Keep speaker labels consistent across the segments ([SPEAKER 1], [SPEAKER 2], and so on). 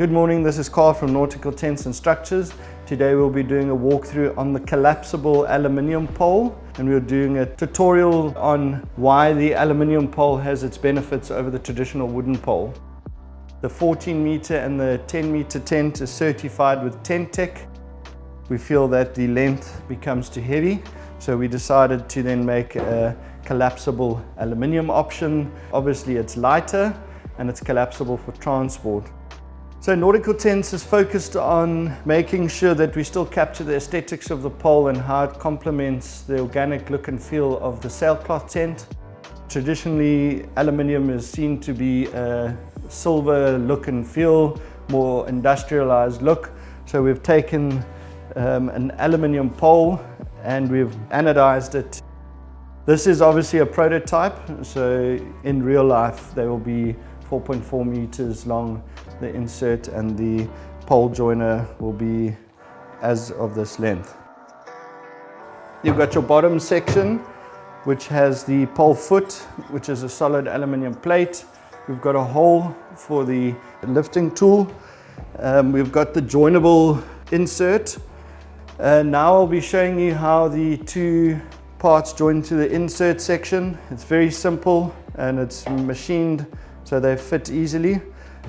[SPEAKER 1] Good morning, this is Carl from Nautical Tents and Structures. Today we'll be doing a walkthrough on the collapsible aluminium pole, and we're doing a tutorial on why the aluminium pole has its benefits over the traditional wooden pole. The 14 meter and the 10 meter tent is certified with Tent Tech. We feel that the length becomes too heavy, so we decided to then make a collapsible aluminium option. Obviously it's lighter and it's collapsible for transport. So Nautical Tents is focused on making sure that we still capture the aesthetics of the pole and how it complements the organic look and feel of the sailcloth tent. Traditionally, aluminium is seen to be a silver look and feel, more industrialized look. So we've taken an aluminium pole and we've anodized it. This is obviously a prototype, so in real life they will be 4.4 meters long, the insert, and the pole joiner will be as of this length. You've got your bottom section, which has the pole foot, which is a solid aluminium plate. We've got a hole for the lifting tool. We've got the joinable insert. Now I'll be showing you how the two parts join to the insert section. It's very simple and it's machined so they fit easily.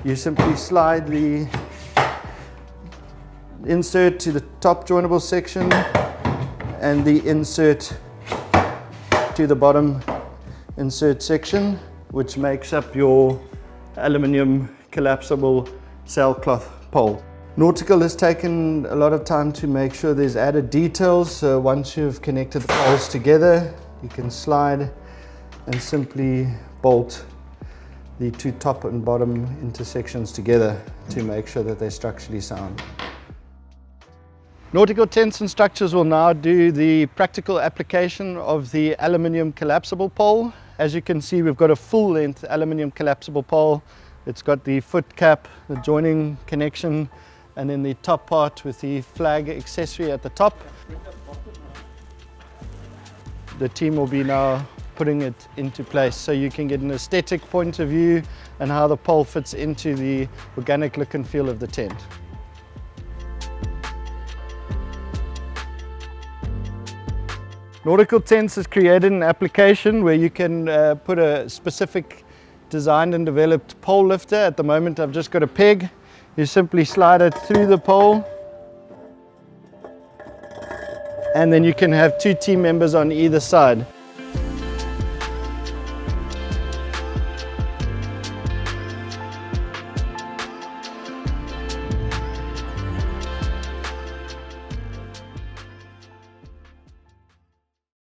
[SPEAKER 1] You simply slide the insert to the top joinable section and the insert to the bottom insert section, which makes up your aluminium collapsible sailcloth pole. Nautical has taken a lot of time to make sure there's added details. So once you've connected the poles together, you can slide and simply bolt the two top and bottom intersections together to make sure that they're structurally sound. Nautical Tents and Structures will now do the practical application of the aluminium collapsible pole. As you can see, we've got a full-length aluminium collapsible pole. It's got the foot cap, the joining connection, and then the top part with the flag accessory at the top. The team will be now putting it into place so you can get an aesthetic point of view and how the pole fits into the organic look and feel of the tent. Nautical Tents has created an application where you can put a specific designed and developed pole lifter. At the moment I've just got a peg. You simply slide it through the pole and then you can have two team members on either side.